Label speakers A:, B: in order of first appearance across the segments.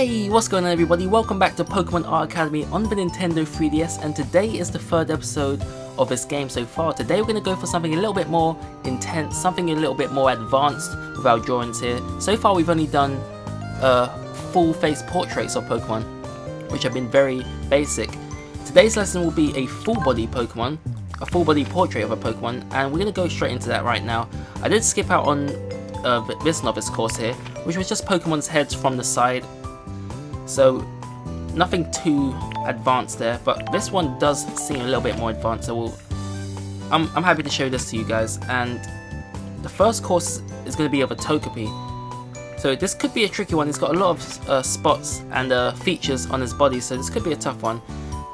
A: Hey, what's going on everybody? Welcome back to Pokémon Art Academy on the Nintendo 3DS, and today is the third episode of this game so far. Today we're going to go for something a little bit more intense, something a little bit more advanced with our drawings here. So far we've only done full face portraits of Pokemon, which have been very basic. Today's lesson will be a full body Pokemon, a full body portrait of a Pokemon, and we're going to go straight into that right now. I did skip out on this novice course here, which was just Pokemon's heads from the side. So nothing too advanced there, but this one does seem a little bit more advanced, so I'm happy to show this to you guys. And the first course is going to be of a Togepi. So this could be a tricky one. He's got a lot of spots and features on his body, so this could be a tough one.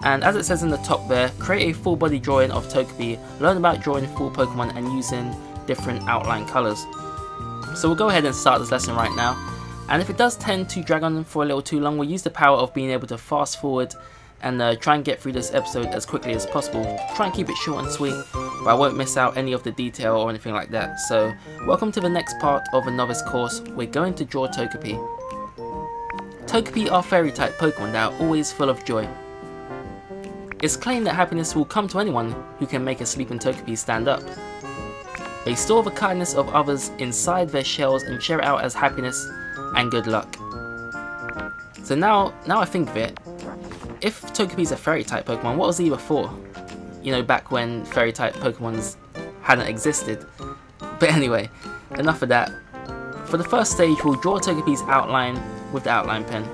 A: And as it says in the top there, create a full body drawing of Togepi, learn about drawing full Pokemon and using different outline colours. So we'll go ahead and start this lesson right now. And if it does tend to drag on for a little too long, we'll use the power of being able to fast forward and try and get through this episode as quickly as possible. Try and keep it short and sweet, but I won't miss out any of the detail or anything like that. So welcome to the next part of a novice course. We're going to draw Togepi. Togepi are fairy type Pokemon that are always full of joy. It's claimed that happiness will come to anyone who can make a sleeping Togepi stand up. They store the kindness of others inside their shells and share it out as happiness and good luck. So now I think of it, if Togepi is a fairy type Pokemon, what was he before? You know, back when fairy type Pokemons hadn't existed. But anyway, enough of that. For the first stage, we'll draw Togepi's outline with the outline pen.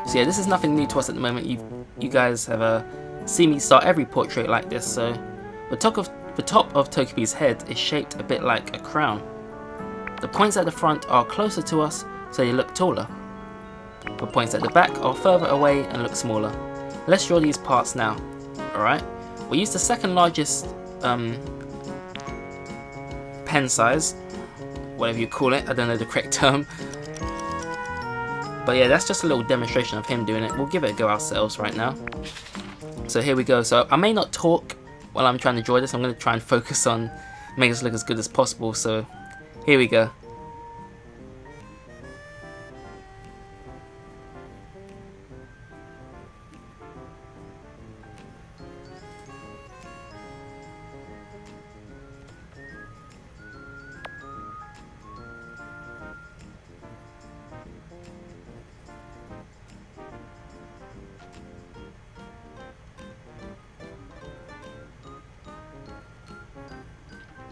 A: So yeah, this is nothing new to us at the moment. You guys have seen me start every portrait like this. So the top of Togepi's head is shaped a bit like a crown. The points at the front are closer to us, so they look taller. The points at the back are further away and look smaller. Let's draw these parts now. Alright, we'll use the second largest pen size, whatever you call it, I don't know the correct term. But yeah, that's just a little demonstration of him doing it. We'll give it a go ourselves right now. So here we go. So I may not talk while I'm trying to draw this. I'm going to try and focus on making this look as good as possible. So here we go.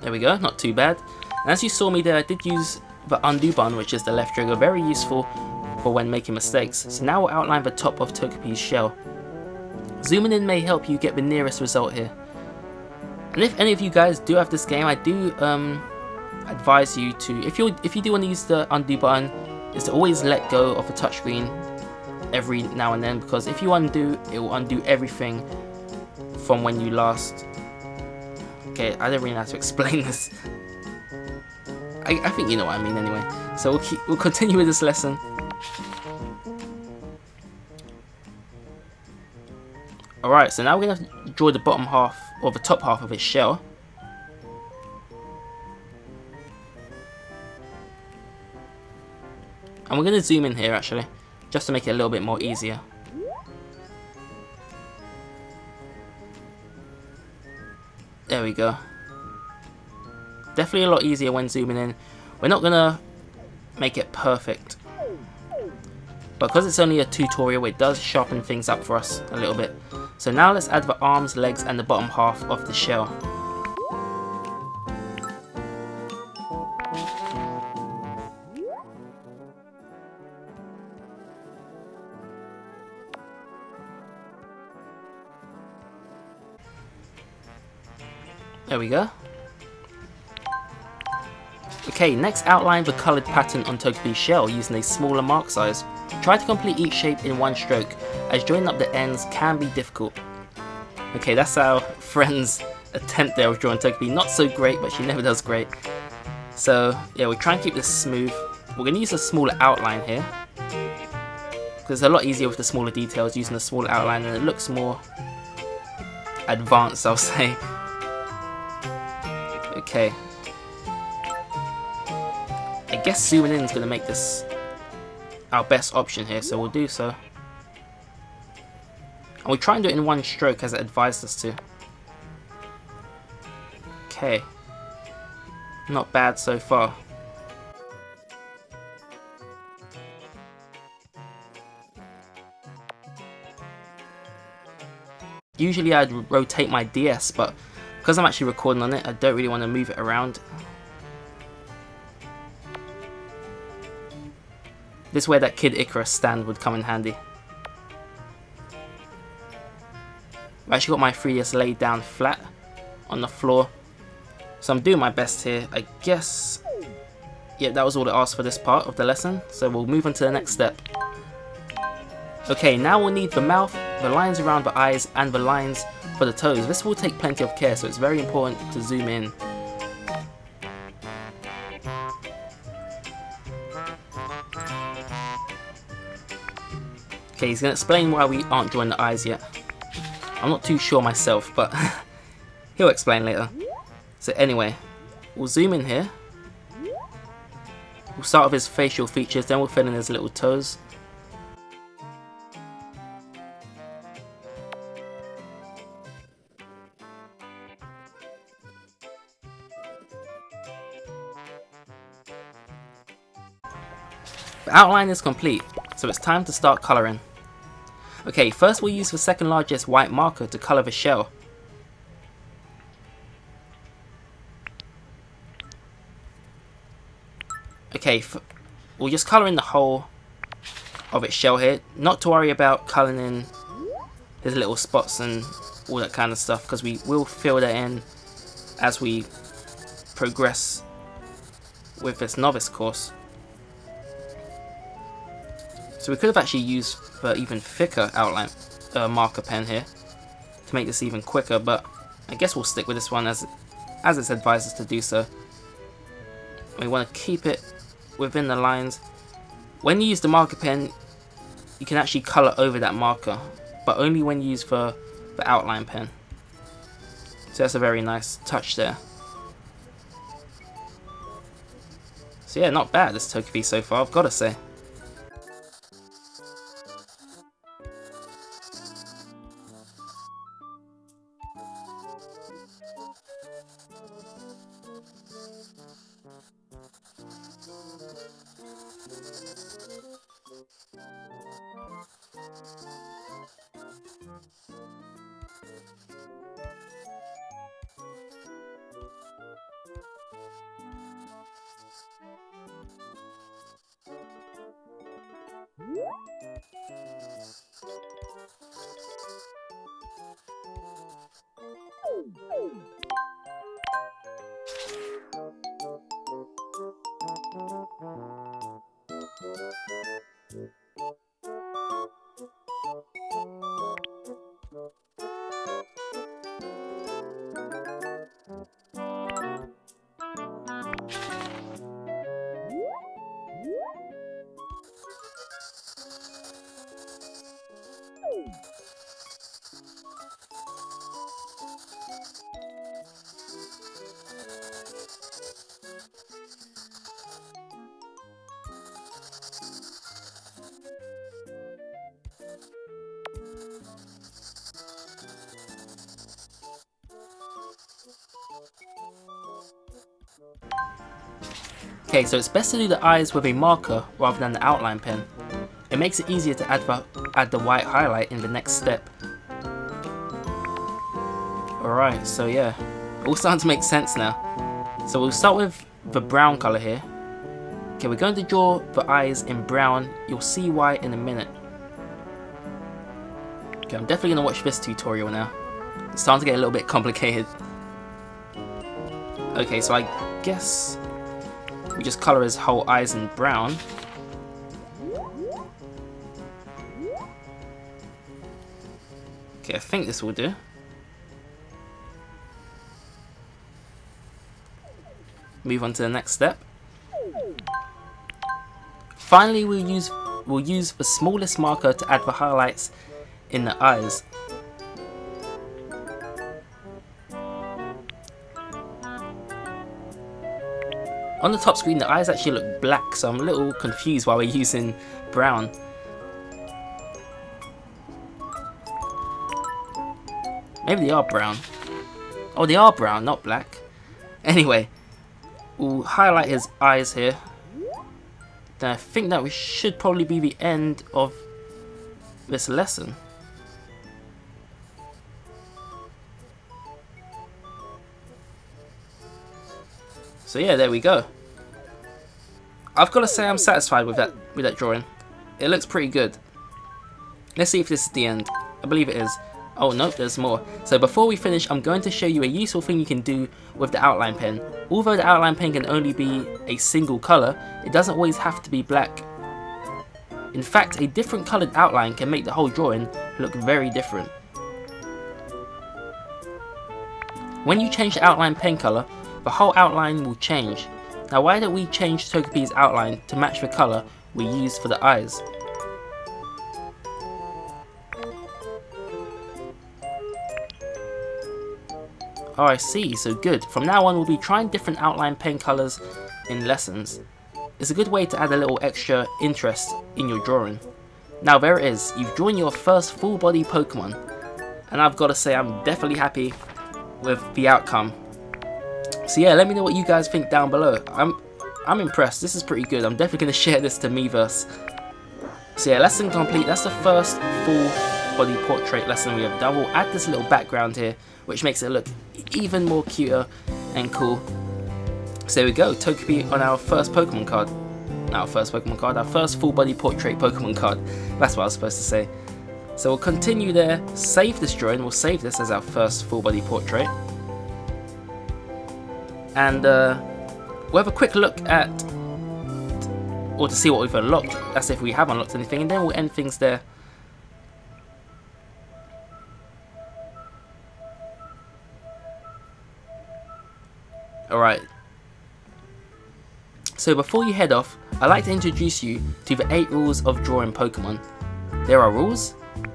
A: There we go, not too bad. And as you saw me there, I did use the undo button, which is the left trigger, very useful for when making mistakes. So now we'll outline the top of Togepi's shell. Zooming in may help you get the nearest result here. And if any of you guys do have this game, I do advise you to, if you do want to use the undo button, is to always let go of the touchscreen every now and then, because if you undo, it will undo everything from when you last. Okay, I don't really know how to explain this. I think you know what I mean anyway. So we'll continue with this lesson. Alright, so now we're going to draw the bottom half, or the top half of its shell. And we're going to zoom in here actually, just to make it a little bit more easier. There we go. Definitely a lot easier when zooming in. We're not gonna make it perfect, but because it's only a tutorial, it does sharpen things up for us a little bit. So now let's add the arms, legs and the bottom half of the shell. There we go. Okay, next outline the coloured pattern on Togepi's shell using a smaller mark size. Try to complete each shape in one stroke, as joining up the ends can be difficult. Okay, that's our friend's attempt there of drawing Togepi. Not so great, but she never does great. So yeah, we'll try and keep this smooth. We're going to use a smaller outline here, because it's a lot easier with the smaller details using a smaller outline, and it looks more advanced, I'll say. Okay. I guess zooming in is going to make this our best option here, so we'll do so. And we'll try and do it in one stroke as it advised us to. Okay. Not bad so far. Usually I'd rotate my DS, but because I'm actually recording on it, I don't really want to move it around. This is where that Kid Icarus stand would come in handy. I've actually got my 3DS laid down flat on the floor, so I'm doing my best here. I guess, yeah, that was all it asked for this part of the lesson, so we'll move on to the next step. Okay, now we'll need the mouth, the lines around the eyes, and the lines for the toes. This will take plenty of care, so it's very important to zoom in. Okay, he's going to explain why we aren't drawing the eyes yet. I'm not too sure myself, but he'll explain later. So anyway, we'll zoom in here. We'll start with his facial features, then we'll fill in his little toes. The outline is complete, so it's time to start colouring. Okay, first we'll use the second largest white marker to colour the shell. Okay, we'll just colour in the whole of its shell here. Not to worry about colouring in his little spots and all that kind of stuff, because we will fill that in as we progress with this novice course. So we could have actually used the even thicker outline marker pen here to make this even quicker, but I guess we'll stick with this one as it's advised us to do so. We want to keep it within the lines. When you use the marker pen, you can actually colour over that marker, but only when you use the outline pen. So that's a very nice touch there. So yeah, not bad this Togepi so far, I've got to say. Okay, so it's best to do the eyes with a marker rather than the outline pen. It makes it easier to add the white highlight in the next step. Alright, so yeah, all starting to make sense now. So we'll start with the brown colour here. Okay, we're going to draw the eyes in brown. You'll see why in a minute. Okay, I'm definitely going to watch this tutorial now. It's starting to get a little bit complicated. Okay, so I guess we just colour his whole eyes in brown. Okay, I think this will do. Move on to the next step. Finally, we'll use the smallest marker to add the highlights in the eyes. On the top screen the eyes actually look black, so I'm a little confused why we're using brown. Maybe they are brown. Oh, they are brown, not black. Anyway, we'll highlight his eyes here. Then I think that we should probably be the end of this lesson. So yeah, there we go. I've got to say I'm satisfied with that drawing. It looks pretty good. Let's see if this is the end. I believe it is. Oh no, there's more. So before we finish, I'm going to show you a useful thing you can do with the outline pen. Although the outline pen can only be a single colour, it doesn't always have to be black. In fact, a different coloured outline can make the whole drawing look very different. When you change the outline pen colour, the whole outline will change. Now why don't we change Togepi's outline to match the colour we used for the eyes? Oh, I see, so good. From now on we'll be trying different outline pen colours in lessons. It's a good way to add a little extra interest in your drawing. Now there it is, you've drawn your first full body Pokemon. And I've got to say I'm definitely happy with the outcome. So yeah, let me know what you guys think down below. I'm impressed, this is pretty good. I'm definitely going to share this to Miiverse. So yeah, lesson complete. That's the first full body portrait lesson we have done. We'll add this little background here, which makes it look even more cuter and cool. So there we go, Togepi on our first Pokemon card. Not our first Pokemon card, our first full body portrait Pokemon card. That's what I was supposed to say. So we'll continue there, save this drawing, we'll save this as our first full body portrait. And we'll have a quick look at, or to see what we've unlocked, that's if we have unlocked anything, and then we'll end things there. Alright, so before you head off, I'd like to introduce you to the 8 rules of drawing Pokemon. There are rules?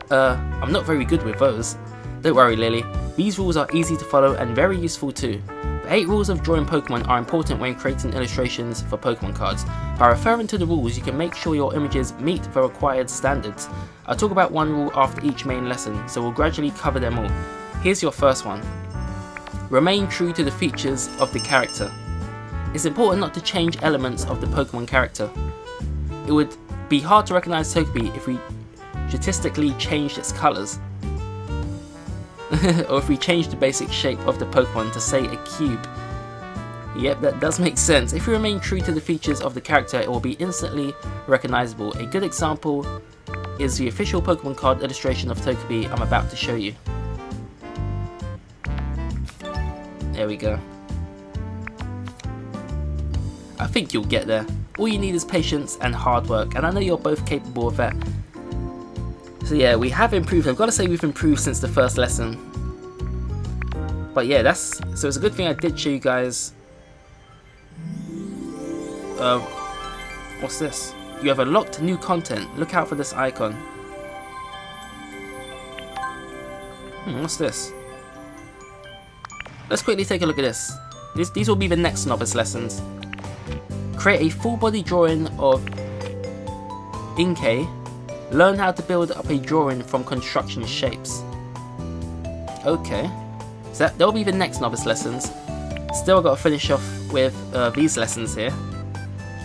A: I'm not very good with those. Don't worry Lily, these rules are easy to follow and very useful too. The 8 rules of drawing Pokemon are important when creating illustrations for Pokemon cards. By referring to the rules, you can make sure your images meet the required standards. I'll talk about one rule after each main lesson, so we'll gradually cover them all. Here's your first one. Remain true to the features of the character. It's important not to change elements of the Pokemon character. It would be hard to recognize Togepi if we statistically changed its colours. Or if we changed the basic shape of the Pokemon to say a cube. Yep, that does make sense. If you remain true to the features of the character, it will be instantly recognizable. A good example is the official Pokemon card illustration of Togepi I'm about to show you. There we go. I think you'll get there. All you need is patience and hard work, and I know you're both capable of that. So yeah, we have improved. I've got to say we've improved since the first lesson. But yeah, so it's a good thing I did show you guys. What's this? You have unlocked new content. Look out for this icon. What's this? Let's quickly take a look at this. These will be the next novice lessons. Create a full body drawing of Inkay. Learn how to build up a drawing from construction shapes. Okay, so that'll be the next novice lessons. Still got to finish off with these lessons here.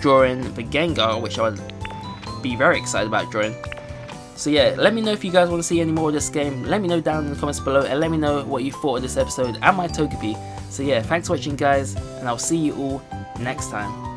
A: Drawing the Gengar, which I would be very excited about drawing. So yeah, let me know if you guys want to see any more of this game. Let me know down in the comments below, and let me know what you thought of this episode and my Togepi. So yeah, thanks for watching guys, and I'll see you all next time.